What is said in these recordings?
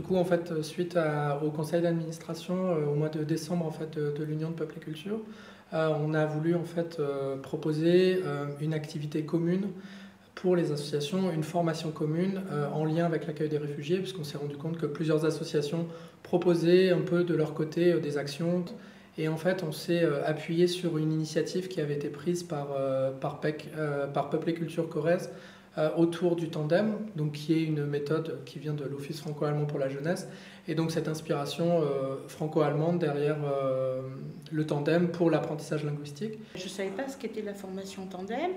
Du coup, en fait, suite au conseil d'administration au mois de décembre en fait, de l'Union de Peuple et Culture, on a voulu en fait proposer une activité commune pour les associations, une formation commune en lien avec l'accueil des réfugiés, puisqu'on s'est rendu compte que plusieurs associations proposaient un peu de leur côté des actions. Et en fait, on s'est appuyé sur une initiative qui avait été prise par Peuple et Culture Corrèze autour du tandem, donc qui est une méthode qui vient de l'Office franco-allemand pour la jeunesse, et donc cette inspiration franco-allemande derrière le tandem pour l'apprentissage linguistique. Je ne savais pas ce qu'était la formation tandem.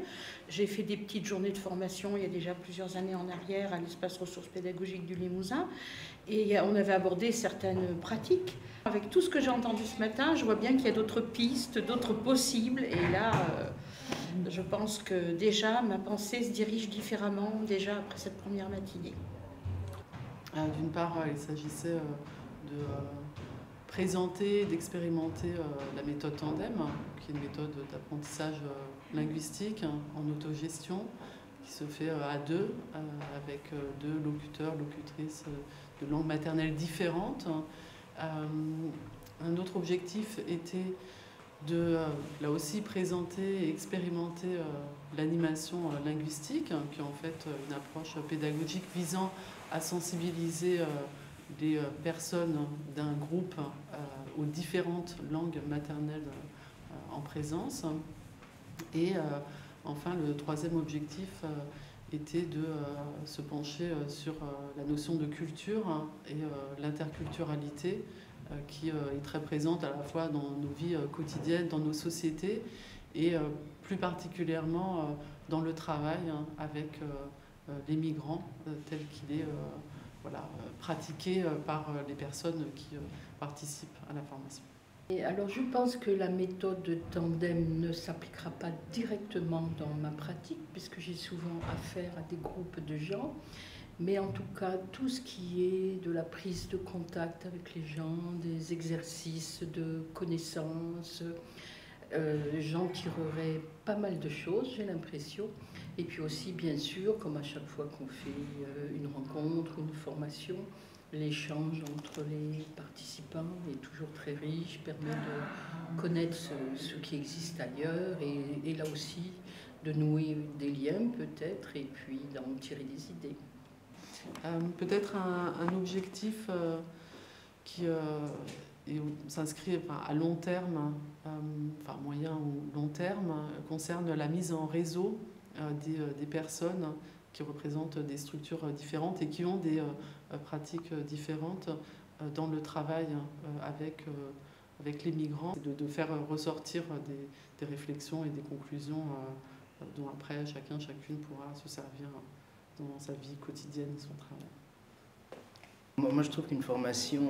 J'ai fait des petites journées de formation il y a déjà plusieurs années en arrière à l'espace ressources pédagogiques du Limousin, et on avait abordé certaines pratiques. Avec tout ce que j'ai entendu ce matin, je vois bien qu'il y a d'autres pistes, d'autres possibles, et là, je pense que déjà ma pensée se dirige différemment déjà après cette première matinée. D'une part, il s'agissait de présenter, d'expérimenter la méthode Tandem, qui est une méthode d'apprentissage linguistique en autogestion, qui se fait à deux, avec deux locuteurs, locutrices de langues maternelles différentes. Un autre objectif était de, là aussi, présenter et expérimenter l'animation linguistique, qui est en fait une approche pédagogique visant à sensibiliser les personnes d'un groupe aux différentes langues maternelles en présence. Et enfin, le troisième objectif était de se pencher sur la notion de culture et l'interculturalité qui est très présente à la fois dans nos vies quotidiennes, dans nos sociétés et plus particulièrement dans le travail avec les migrants tel qu'il est pratiqué par les personnes qui participent à la formation. Et alors je pense que la méthode de tandem ne s'appliquera pas directement dans ma pratique puisque j'ai souvent affaire à des groupes de gens, mais en tout cas tout ce qui est de la prise de contact avec les gens, des exercices de connaissances, j'en tirerai pas mal de choses, j'ai l'impression. Et puis aussi, bien sûr, comme à chaque fois qu'on fait une rencontre, une formation, l'échange entre les participants est toujours très riche, permet de connaître ce qui existe ailleurs et là aussi de nouer des liens peut-être et puis d'en tirer des idées. Peut-être un objectif qui s'inscrit à long terme, enfin moyen ou long terme, concerne la mise en réseau des personnes qui représentent des structures différentes et qui ont des pratiques différentes dans le travail avec les migrants, de faire ressortir des réflexions et des conclusions dont après chacune pourra se servir dans sa vie quotidienne et son travail. Moi je trouve qu'une formation,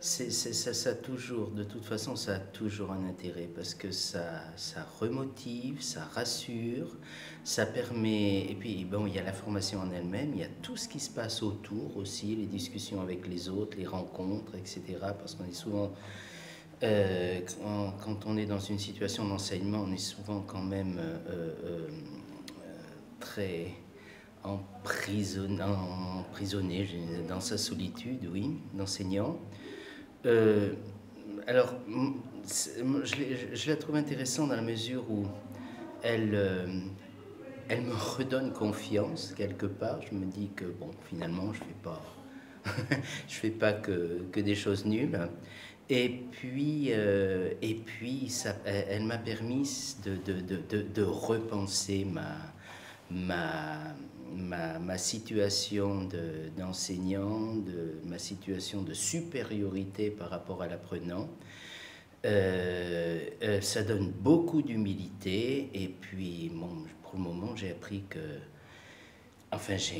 ça toujours, de toute façon, ça a toujours un intérêt parce que ça remotive, ça rassure, ça permet. Et puis, bon, il y a la formation en elle-même, il y a tout ce qui se passe autour aussi, les discussions avec les autres, les rencontres, etc. Parce qu'on est souvent, quand on est dans une situation d'enseignement, on est souvent quand même très emprisonné dans sa solitude, oui, d'enseignant. Alors, je la trouve intéressante dans la mesure où elle me redonne confiance quelque part. Je me dis que bon, finalement, je fais pas que des choses nulles. Et puis ça, elle m'a permis de repenser ma situation d'enseignant, ma situation de supériorité par rapport à l'apprenant. Ça donne beaucoup d'humilité et puis bon, pour le moment j'ai appris que... Enfin je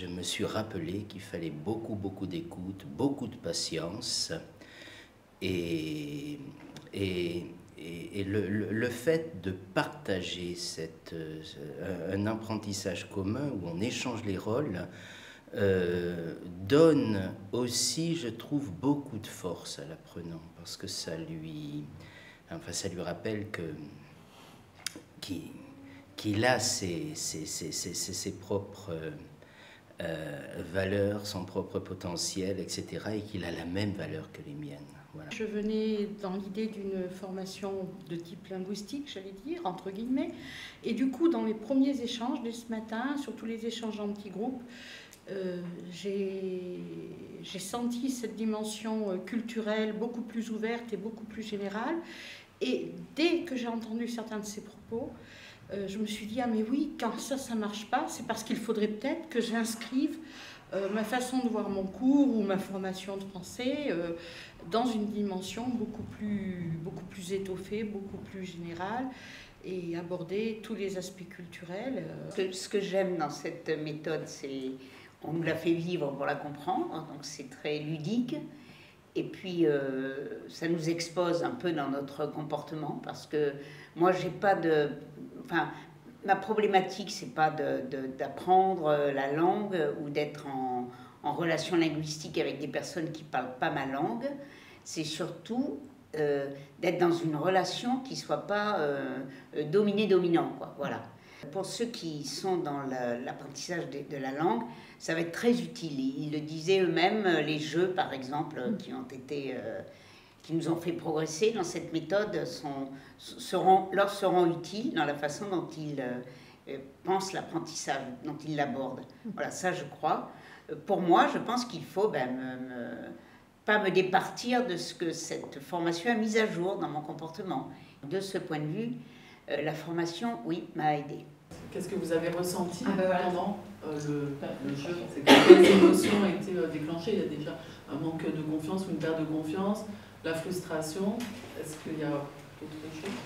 me suis rappelé qu'il fallait beaucoup d'écoute, beaucoup de patience et le fait de partager un apprentissage commun où on échange les rôles donne aussi, je trouve, beaucoup de force à l'apprenant parce que ça lui rappelle qu'il a ses propres valeur, son propre potentiel, etc. et qu'il a la même valeur que les miennes. Voilà. Je venais dans l'idée d'une formation de type linguistique, j'allais dire, entre guillemets. Et du coup, dans les premiers échanges dès ce matin, surtout les échanges en petits groupes, j'ai senti cette dimension culturelle beaucoup plus ouverte et beaucoup plus générale. Et dès que j'ai entendu certains de ces propos, je me suis dit, ah mais oui, quand ça ne marche pas, c'est parce qu'il faudrait peut-être que j'inscrive ma façon de voir mon cours ou ma formation de français dans une dimension beaucoup plus étoffée, beaucoup plus générale et aborder tous les aspects culturels. Ce que j'aime dans cette méthode, c'est qu'on nous la fait vivre pour la comprendre, donc c'est très ludique. Et puis, ça nous expose un peu dans notre comportement, parce que moi, j'ai pas de... Enfin, ma problématique, c'est pas d'apprendre la langue ou d'être en relation linguistique avec des personnes qui parlent pas ma langue. C'est surtout d'être dans une relation qui soit pas dominé-dominant, quoi. Voilà. Pour ceux qui sont dans l'apprentissage de la langue, ça va être très utile. Ils le disaient eux-mêmes, les jeux, par exemple, qui nous ont fait progresser dans cette méthode, leur seront utiles dans la façon dont ils pensent l'apprentissage, dont ils l'abordent. Voilà, ça je crois. Pour moi, je pense qu'il faut pas me départir de ce que cette formation a mis à jour dans mon comportement. De ce point de vue, la formation, oui, m'a aidée. Qu'est-ce que vous avez ressenti pendant le jeu? C'est que quelles émotions ont été déclenchées? Il y a déjà un manque de confiance ou une perte de confiance, la frustration. Est-ce qu'il y a d'autres choses?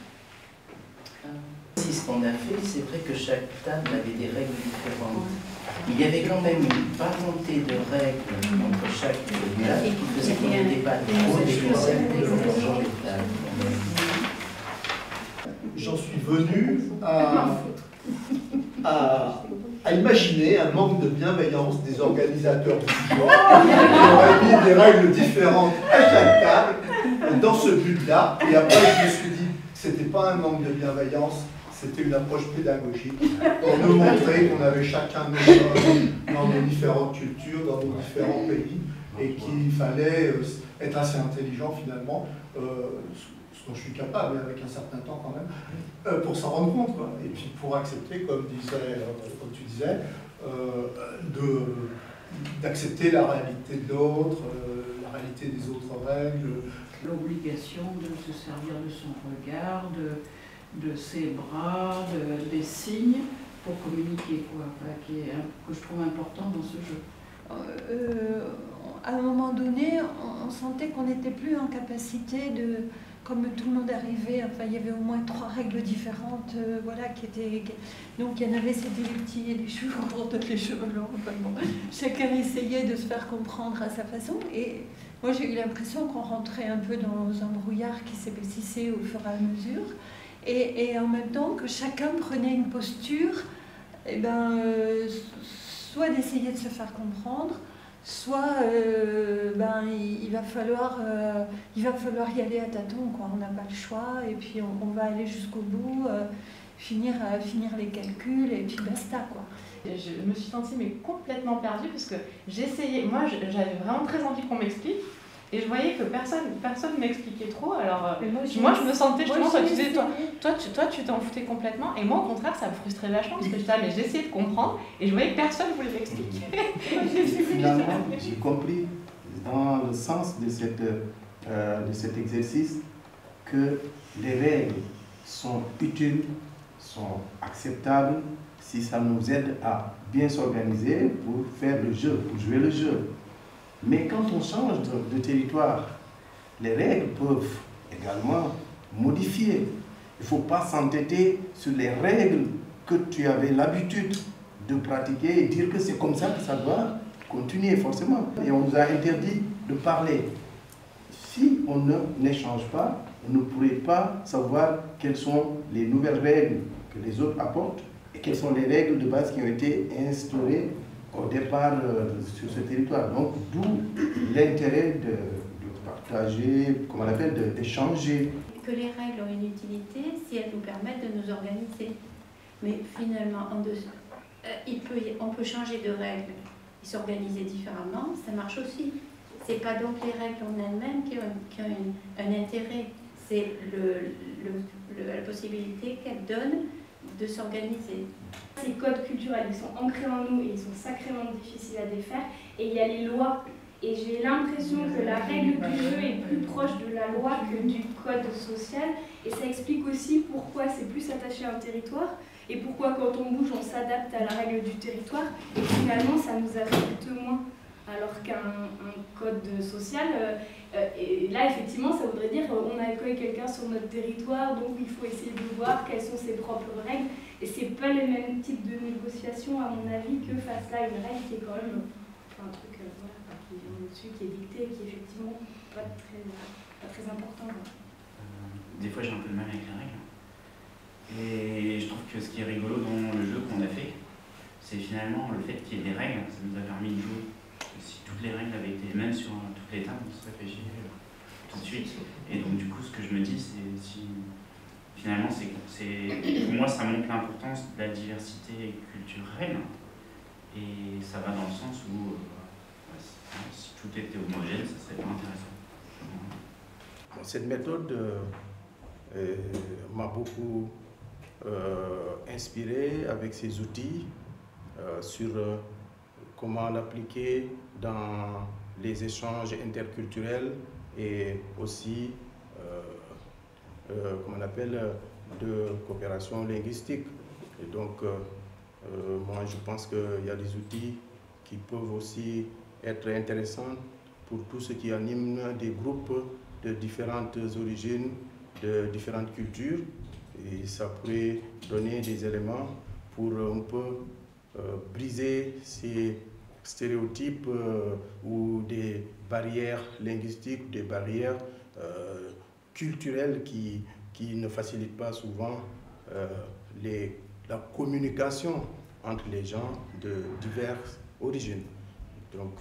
Si ce qu'on a fait, c'est vrai que chaque table avait des règles différentes. Il y avait quand même une parenté de règles entre chaque village qui faisait qu'on n'était pas trop déconcerté pour changer de table. J'en suis venu à imaginer un manque de bienveillance des organisateurs du jeu qui auraient mis des règles différentes à chaque table dans ce but-là. Et après, je me suis dit que ce n'était pas un manque de bienveillance, c'était une approche pédagogique pour nous montrer qu'on avait chacun nos choses dans nos différentes cultures, dans nos différents pays, et qu'il fallait être assez intelligent finalement. Ce dont je suis capable, avec un certain temps quand même, pour s'en rendre compte, quoi. Et puis pour accepter, comme tu disais, d'accepter la réalité de l'autre, la réalité des autres règles. L'obligation de se servir de son regard, de ses bras, des signes pour communiquer, quoi, que je trouve important dans ce jeu. À un moment donné, on sentait qu'on n'était plus en capacité de... Comme tout le monde arrivait, enfin, il y avait au moins 3 règles différentes, voilà, qui étaient... Donc il y en avait, c'était les petits et les cheveux courts, d'autres les cheveux longs, enfin, bon. Chacun essayait de se faire comprendre à sa façon, et moi j'ai eu l'impression qu'on rentrait un peu dans un brouillard qui s'épaississait au fur et à mesure, et en même temps que chacun prenait une posture, et soit d'essayer de se faire comprendre, soit il va falloir y aller à tâtons, quoi. On n'a pas le choix, et puis on va aller jusqu'au bout, finir les calculs, et puis basta, quoi. Je me suis sentie complètement perdue, parce que j'essayais, moi j'avais vraiment très envie qu'on m'explique, et je voyais que personne m'expliquait trop. Alors moi je me sentais justement, toi tu t'en foutais complètement, et moi au contraire ça me frustrait vachement, parce que j'essayais de comprendre et je voyais que personne ne voulait m'expliquer. Finalement, j'ai compris dans le sens de cet exercice que les règles sont utiles, sont acceptables si ça nous aide à bien s'organiser pour faire le jeu, pour jouer le jeu. Mais quand on change de territoire, les règles peuvent également modifier. Il ne faut pas s'entêter sur les règles que tu avais l'habitude de pratiquer et dire que c'est comme ça que ça doit continuer forcément. Et on nous a interdit de parler. Si on n'échange pas, on ne pourrait pas savoir quelles sont les nouvelles règles que les autres apportent et quelles sont les règles de base qui ont été instaurées au départ sur ce territoire. Donc, d'où l'intérêt de partager, comment on appelle, d'échanger. Que les règles ont une utilité si elles nous permettent de nous organiser. Mais finalement, on peut changer de règles s'organisaient différemment, ça marche aussi. C'est pas donc les règles en elles-mêmes qui ont un intérêt, c'est la possibilité qu'elles donnent de s'organiser. Ces codes culturels, ils sont ancrés en nous et ils sont sacrément difficiles à défaire. Et il y a les lois. Et j'ai l'impression que la règle du jeu est plus proche de la loi que du code social. Et ça explique aussi pourquoi c'est plus attaché à un territoire et pourquoi quand on bouge, on s'adapte à la règle du territoire. Et finalement, ça nous affecte moins. Alors qu'un code social, et là effectivement ça voudrait dire qu'on accueille quelqu'un sur notre territoire, donc il faut essayer de voir quelles sont ses propres règles. Et c'est pas les mêmes types de négociations à mon avis que face à une règle qui est quand même un truc voilà, qui est au-dessus, qui est dicté, qui est effectivement pas très important. Des fois j'ai un peu de mal avec les règles. Et je trouve que ce qui est rigolo dans le jeu qu'on a fait, c'est finalement le fait qu'il y ait des règles, ça nous a permis de jouer. Si toutes les règles avaient été les mêmes sur toutes les tables, on se réfléchirait tout de suite. Et donc du coup, ce que je me dis, c'est si finalement, pour moi, ça montre l'importance de la diversité culturelle. Et ça va dans le sens où si tout était homogène, ça serait pas intéressant. Cette méthode m'a beaucoup inspiré avec ses outils sur comment l'appliquer dans les échanges interculturels et aussi, comme on appelle, de coopération linguistique. Et donc, moi, je pense qu'il y a des outils qui peuvent aussi être intéressants pour tous ceux qui animent des groupes de différentes origines, de différentes cultures. Et ça pourrait donner des éléments pour un peu briser ces stéréotypes ou des barrières linguistiques, des barrières culturelles qui ne facilitent pas souvent la communication entre les gens de diverses origines. Donc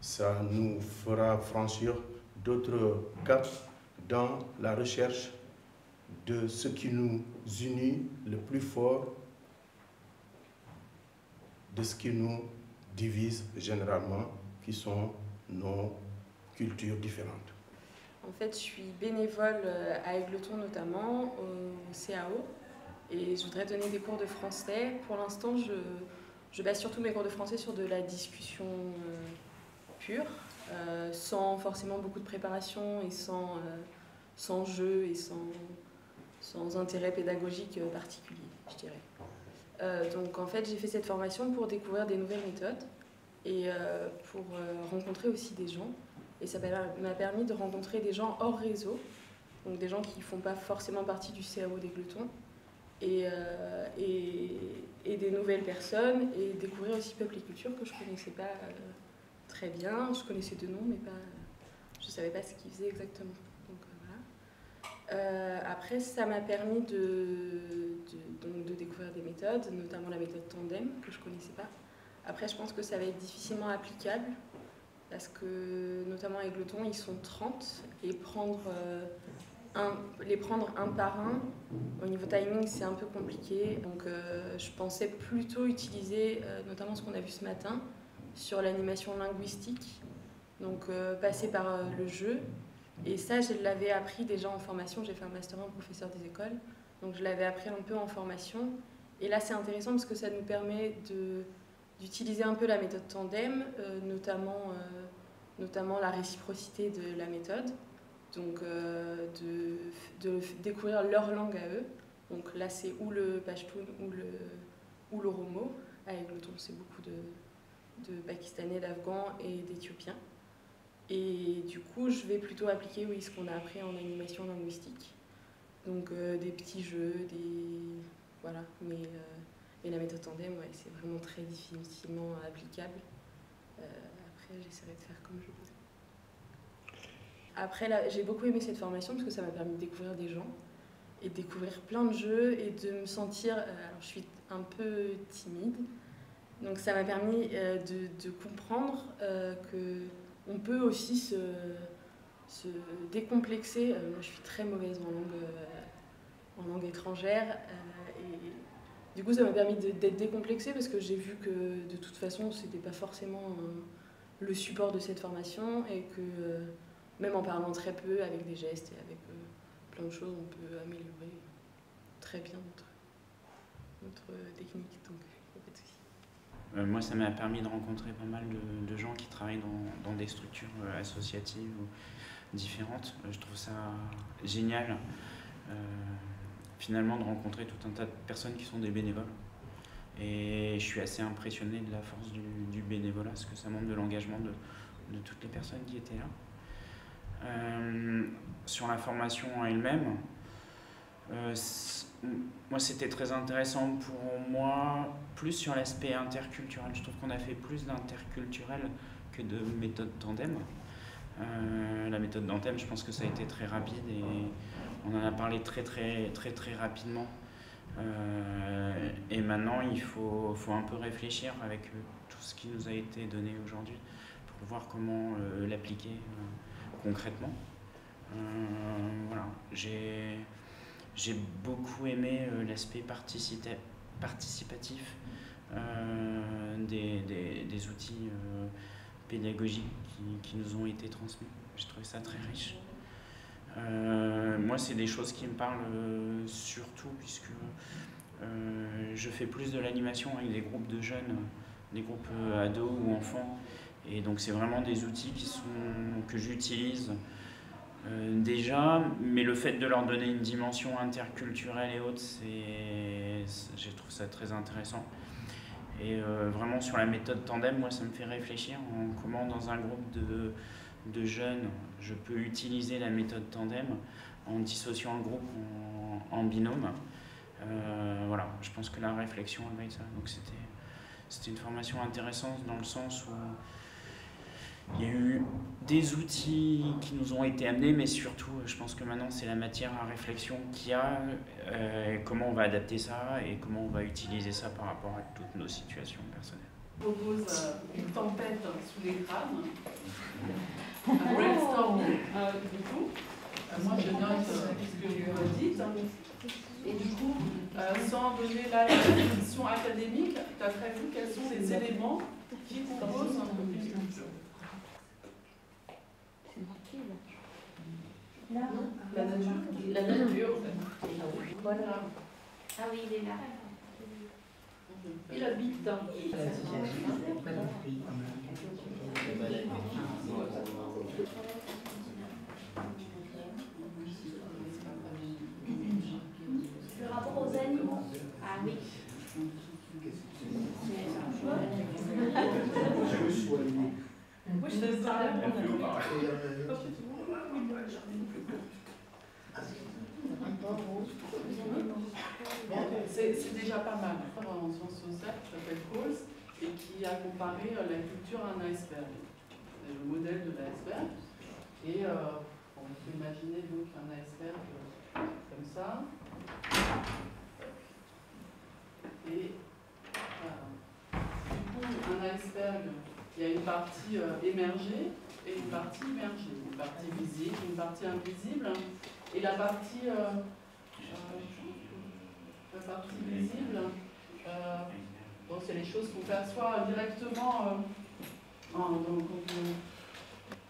ça nous fera franchir d'autres caps dans la recherche de ce qui nous unit le plus fort de ce qui nous divise généralement, qui sont nos cultures différentes. En fait, je suis bénévole à Égletons notamment, au CAO, et je voudrais donner des cours de français. Pour l'instant, je base surtout mes cours de français sur de la discussion pure, sans forcément beaucoup de préparation et sans jeu et sans intérêt pédagogique particulier, je dirais. Donc en fait, j'ai fait cette formation pour découvrir des nouvelles méthodes et pour rencontrer aussi des gens. Et ça m'a permis de rencontrer des gens hors réseau, donc des gens qui ne font pas forcément partie du CAO d'Égletons, et des nouvelles personnes, et découvrir aussi Peuple et Culture que je ne connaissais pas très bien. Je connaissais de nom, mais je ne savais pas ce qu'ils faisaient exactement. Donc, voilà. Après, ça m'a permis de découvrir des méthodes, notamment la méthode Tandem, que je ne connaissais pas. Après, je pense que ça va être difficilement applicable, parce que, notamment à Égletons, ils sont 30, et les prendre un par un, au niveau timing, c'est un peu compliqué. Donc, je pensais plutôt utiliser, notamment ce qu'on a vu ce matin, sur l'animation linguistique, donc passer par le jeu. Et ça, je l'avais appris déjà en formation. J'ai fait un master 1 professeur des écoles, donc je l'avais appris un peu en formation. Et là, c'est intéressant parce que ça nous permet d'utiliser un peu la méthode Tandem, notamment la réciprocité de la méthode, donc de découvrir leur langue à eux. Donc là, c'est ou le Pashtun ou l'Oromo. À Égletons, c'est beaucoup de Pakistanais, d'Afghans et d'Éthiopiens. Et du coup, je vais plutôt appliquer ce qu'on a appris en animation linguistique. Donc des petits jeux, voilà. Mais la méthode Tandem, ouais, c'est vraiment très difficilement applicable. Après, j'essaierai de faire comme je peux. Après, là, j'ai beaucoup aimé cette formation parce que ça m'a permis de découvrir des gens et de découvrir plein de jeux et de me sentir... alors, je suis un peu timide, donc ça m'a permis de comprendre qu'on peut aussi se décomplexer. Moi, je suis très mauvaise en langue étrangère et Du coup, ça m'a permis d'être décomplexée parce que j'ai vu que de toute façon, c'était pas forcément le support de cette formation et que même en parlant très peu, avec des gestes et avec plein de choses, on peut améliorer très bien notre technique. Donc, pas de souci. Moi, ça m'a permis de rencontrer pas mal de gens qui travaillent dans des structures associatives différentes. Je trouve ça génial, finalement, de rencontrer tout un tas de personnes qui sont des bénévoles. Et je suis assez impressionné de la force du bénévolat, ce que ça montre de l'engagement de toutes les personnes qui étaient là. Sur la formation en elle-même, moi, c'était très intéressant pour moi, plus sur l'aspect interculturel. Je trouve qu'on a fait plus d'interculturel que de méthode tandem. La méthode tandem, je pense que ça a été très rapide et on en a parlé très rapidement. Et maintenant, il faut un peu réfléchir avec tout ce qui nous a été donné aujourd'hui pour voir comment l'appliquer concrètement. Voilà. J'ai beaucoup aimé l'aspect participatif des outils pédagogiques qui nous ont été transmis. J'ai trouvé ça très riche. Moi, c'est des choses qui me parlent surtout puisque je fais plus de l'animation avec des groupes de jeunes, des groupes ados ou enfants. Et donc, c'est vraiment des outils que j'utilise déjà, mais le fait de leur donner une dimension interculturelle et autres, je trouve ça très intéressant. Et vraiment sur la méthode tandem, moi ça me fait réfléchir en comment dans un groupe de jeunes, je peux utiliser la méthode tandem en dissociant le groupe en binôme. Voilà, je pense que la réflexion elle va être ça. Donc c'était une formation intéressante dans le sens où il y a eu des outils qui nous ont été amenés, mais surtout, je pense que maintenant, c'est la matière à réflexion qu'il y a, comment on va adapter ça et comment on va utiliser ça par rapport à toutes nos situations personnelles. Je propose une tempête sous les crânes, un brainstorming du coup. Moi, je note ce que vous dites. Et du coup, sans donner la définition académique, tu as prévu quels sont les éléments qui composent une culture. La nature. La nature. Voilà. Ah oui, il est là. Il habite dans. Le rapport aux animaux. Ah oui. Moi, je te parle. C'est déjà pas mal. En sciences sociales, qui s'appelle Coles, et qui a comparé la culture à un iceberg. C'est le modèle de l'iceberg. Et on peut imaginer donc un iceberg comme ça. Et du coup, un iceberg, il y a une partie émergée et une partie immergée. Une partie visible, une partie invisible. Et la partie visible, bon, c'est les choses qu'on perçoit directement quand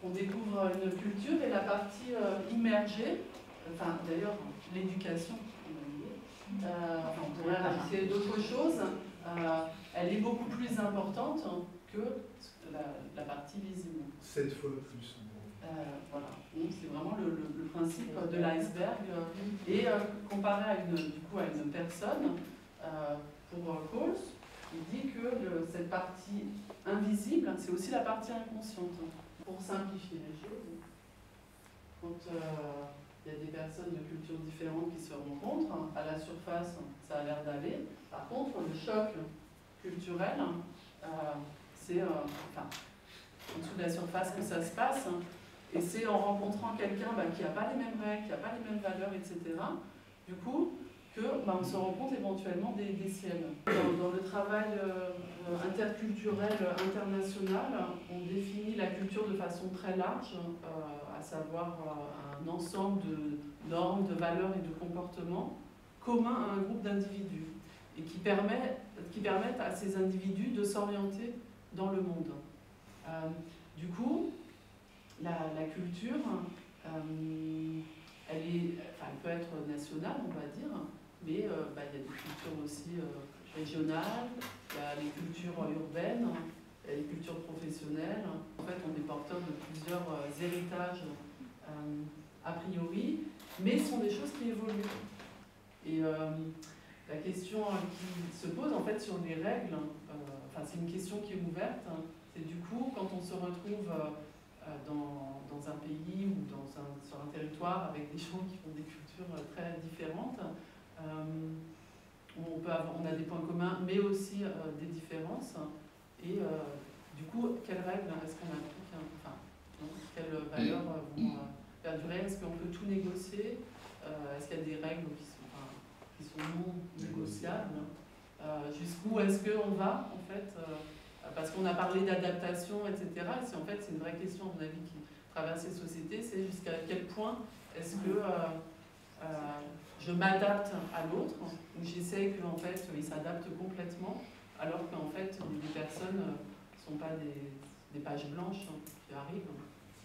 on découvre une culture, et la partie immergée, enfin d'ailleurs l'éducation, on pourrait rajouter d'autres choses, elle est beaucoup plus importante que la partie visible. 7 fois plus. Voilà, c'est vraiment le principe de l'iceberg et comparé à une personne, pour Coles, il dit que cette partie invisible, c'est aussi la partie inconsciente. Pour simplifier les choses, quand il y a des personnes de cultures différentes qui se rencontrent, à la surface, ça a l'air d'aller. Par contre, le choc culturel, c'est en dessous de la surface que ça se passe. Et c'est en rencontrant quelqu'un qui n'a pas les mêmes règles, qui n'a pas les mêmes valeurs, etc., du coup, qu'on se rend compte éventuellement des siennes. Dans le travail interculturel international, on définit la culture de façon très large, à savoir un ensemble de normes, de valeurs et de comportements communs à un groupe d'individus. et qui permettent à ces individus de s'orienter dans le monde. Du coup, la culture, elle peut être nationale, on va dire, mais il y a des cultures aussi régionales, il y a les cultures urbaines, il y a les cultures professionnelles. En fait, on est porteur de plusieurs héritages a priori, mais ce sont des choses qui évoluent. Et la question qui se pose en fait sur les règles, c'est une question qui est ouverte, c'est du coup quand on se retrouve dans un pays ou sur un territoire avec des gens qui ont des cultures très différentes, on a des points communs mais aussi des différences. Et du coup, quelles règles est-ce qu'on applique, quelles valeurs vont perdurer? Est-ce qu'on peut tout négocier? Est-ce qu'il y a des règles qui sont non négociables? Jusqu'où est-ce qu'on va, en fait? Parce qu'on a parlé d'adaptation, etc. Et en fait, c'est une vraie question, à mon avis, qui traverse les sociétés, c'est jusqu'à quel point est-ce que je m'adapte à l'autre, ou j'essaie qu'en fait, il s'adapte complètement, alors qu'en fait, les personnes ne sont pas des pages blanches qui arrivent.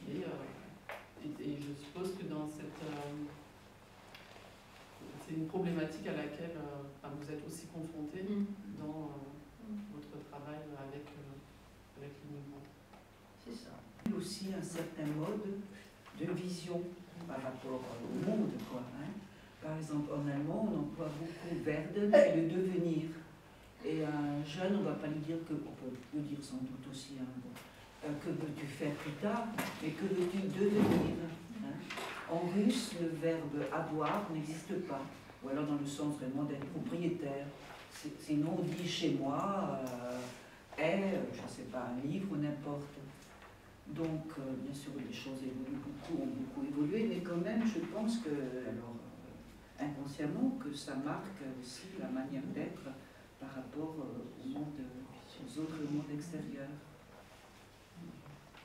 Et je suppose que dans cette... c'est une problématique à laquelle vous êtes aussi confrontés dans votre travail avec les migrants. C'est ça. Il y a aussi un certain mode de vision par rapport au monde, quoi. Par exemple, en allemand, on emploie beaucoup werden et le devenir. Et un jeune, on ne va pas lui dire que, on peut le dire sans doute aussi, que veux-tu faire plus tard, mais que veux-tu devenir. En russe, le verbe avoir n'existe pas, ou alors dans le sens vraiment d'être propriétaire. Sinon, on dit chez moi, est, je ne sais pas, un livre ou n'importe. Donc, bien sûr, les choses ont beaucoup évolué, mais quand même, je pense que, alors, inconsciemment, que ça marque aussi la manière d'être par rapport aux autres mondes extérieurs.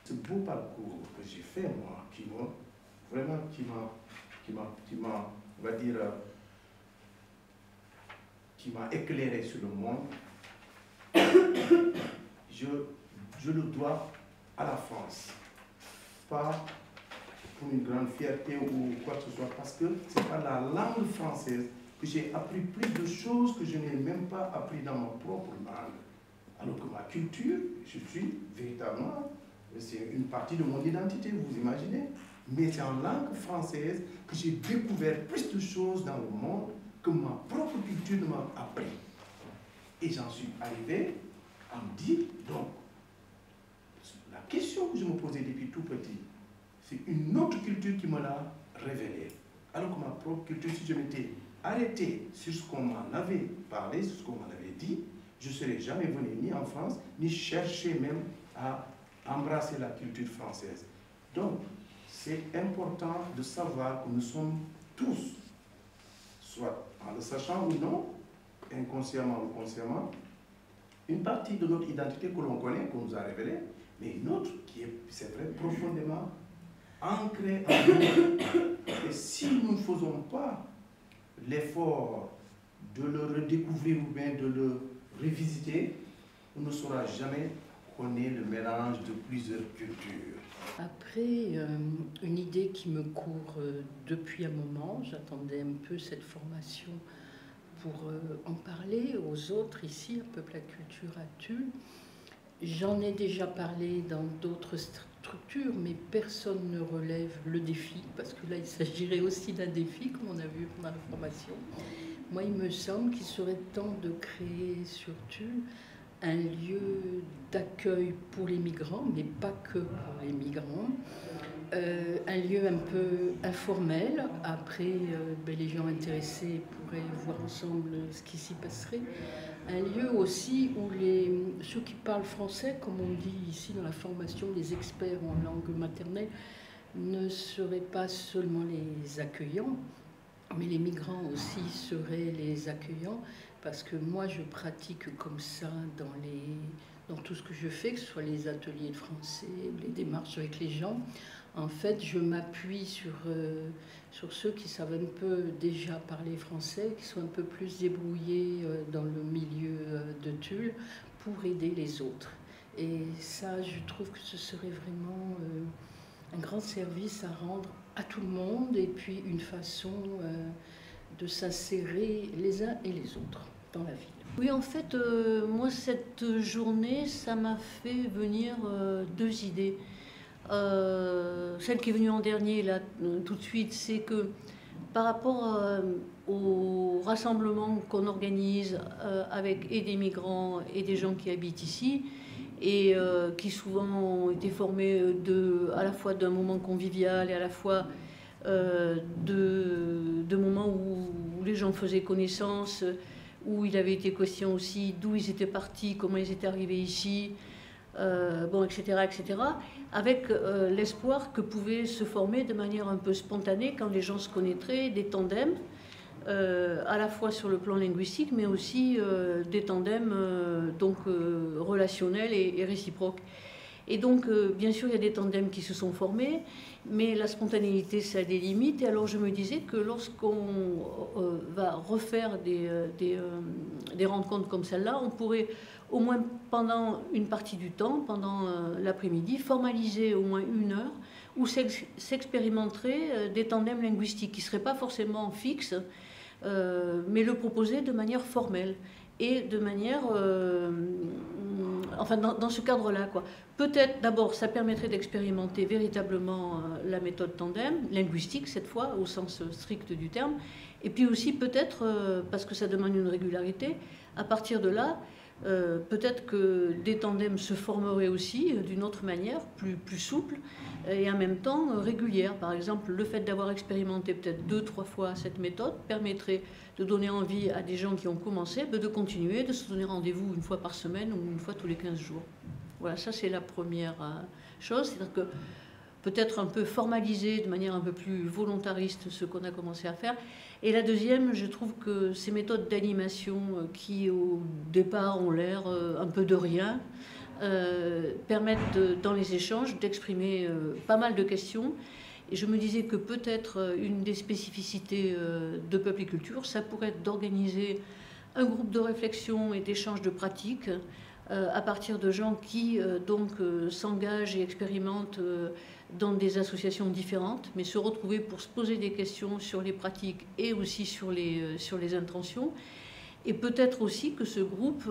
Ce beau parcours que j'ai fait, moi, qui m'a éclairé sur le monde, je le dois à la France. Pas pour une grande fierté ou quoi que ce soit, parce que c'est par la langue française que j'ai appris plus de choses que je n'ai même pas appris dans ma propre langue. Alors que ma culture, je suis véritablement, c'est une partie de mon identité, vous imaginez. Mais c'est en langue française que j'ai découvert plus de choses dans le monde que ma propre culture m'a appris. Et j'en suis arrivé à me dire, donc, la question que je me posais depuis tout petit, c'est une autre culture qui me l'a révélée. Alors que ma propre culture, si je m'étais arrêté sur ce qu'on m'en avait parlé, sur ce qu'on m'en avait dit, je ne serais jamais venu ni en France, ni chercher même à embrasser la culture française. Donc, c'est important de savoir que nous sommes tous, soit en le sachant ou non, inconsciemment ou consciemment, une partie de notre identité que l'on connaît, qu'on nous a révélée, mais une autre qui est, c'est vrai, profondément ancrée en nous. Et si nous ne faisons pas l'effort de le redécouvrir ou bien de le revisiter, on ne saura jamais qu'on est le mélange de plusieurs cultures. Après, une idée qui me court depuis un moment, j'attendais un peu cette formation pour en parler aux autres ici, un Peuple à Culture à Tulle. J'en ai déjà parlé dans d'autres structures, mais personne ne relève le défi, parce que là, il s'agirait aussi d'un défi, comme on a vu pendant la formation. Moi, il me semble qu'il serait temps de créer sur Tulle un lieu d'accueil pour les migrants, mais pas que pour les migrants. Un lieu un peu informel. Après, les gens intéressés pourraient voir ensemble ce qui s'y passerait. Un lieu aussi où ceux qui parlent français, comme on dit ici dans la formation, les experts en langue maternelle, ne seraient pas seulement les accueillants, mais les migrants aussi seraient les accueillants, parce que moi je pratique comme ça dans tout ce que je fais, que ce soit les ateliers de français, les démarches avec les gens, En fait, je m'appuie sur ceux qui savent un peu déjà parler français, qui sont un peu plus débrouillés dans le milieu de Tulle pour aider les autres. Et ça, je trouve que ce serait vraiment un grand service à rendre à tout le monde et puis une façon de s'insérer les uns et les autres dans la ville. Oui, en fait, moi, cette journée, ça m'a fait venir deux idées. Celle qui est venue en dernier, là, tout de suite, c'est que par rapport au rassemblement qu'on organise avec et des migrants et des gens qui habitent ici, et qui souvent ont été formés à la fois d'un moment convivial et à la fois de moments où les gens faisaient connaissance, où il avait été question aussi d'où ils étaient partis, comment ils étaient arrivés ici, bon, etc., etc., avec l'espoir que pouvaient se former de manière un peu spontanée, quand les gens se connaîtraient, des tandems, à la fois sur le plan linguistique, mais aussi des tandems relationnels et réciproques. Et donc, bien sûr, il y a des tandems qui se sont formés, mais la spontanéité, ça a des limites. Et alors, je me disais que lorsqu'on va refaire des rencontres comme celle-là, on pourrait, au moins pendant une partie du temps, pendant l'après-midi, formaliser au moins 1 heure où s'expérimenteraient des tandems linguistiques qui ne seraient pas forcément fixes, mais le proposer de manière formelle et de manière, enfin dans ce cadre-là, quoi. Peut-être d'abord ça permettrait d'expérimenter véritablement la méthode tandem, linguistique cette fois au sens strict du terme, et puis aussi peut-être, parce que ça demande une régularité, à partir de là, peut-être que des tandems se formeraient aussi d'une autre manière, plus souple, et en même temps régulière. Par exemple, le fait d'avoir expérimenté peut-être 2-3 fois cette méthode permettrait de donner envie à des gens qui ont commencé de continuer, de se donner rendez-vous 1 fois par semaine ou 1 fois tous les 15 jours. Voilà, ça c'est la première chose, c'est-à-dire que peut-être un peu formaliser de manière un peu plus volontariste ce qu'on a commencé à faire. Et la deuxième, je trouve que ces méthodes d'animation qui au départ ont l'air un peu de rien, permettent dans les échanges d'exprimer pas mal de questions. Et je me disais que peut-être une des spécificités de Peuple et Culture, ça pourrait être d'organiser un groupe de réflexion et d'échange de pratiques à partir de gens qui s'engagent et expérimentent dans des associations différentes, mais se retrouver pour se poser des questions sur les pratiques et aussi sur les intentions. Et peut-être aussi que ce groupe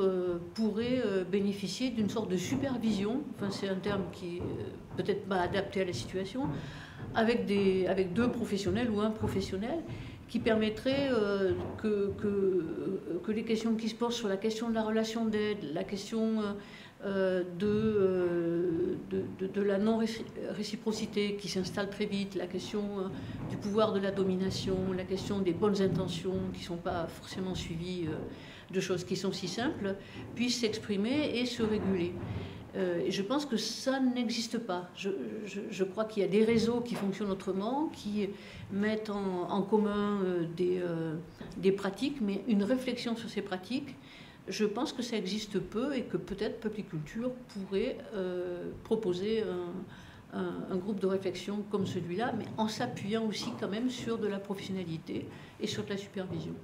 pourrait bénéficier d'une sorte de supervision, enfin c'est un terme qui est peut-être pas adapté à la situation, avec 2 professionnels ou un professionnel, qui permettrait que les questions qui se posent sur la question de la relation d'aide, la question de la non-réciprocité qui s'installe très vite, la question du pouvoir de la domination, la question des bonnes intentions qui ne sont pas forcément suivies de choses qui sont si simples, puissent s'exprimer et se réguler. Et je pense que ça n'existe pas. Je crois qu'il y a des réseaux qui fonctionnent autrement, qui mettent en commun des pratiques, mais une réflexion sur ces pratiques, je pense que ça existe peu et que peut-être Peuple et Culture pourrait proposer un groupe de réflexion comme celui-là, mais en s'appuyant aussi quand même sur de la professionnalité et sur de la supervision.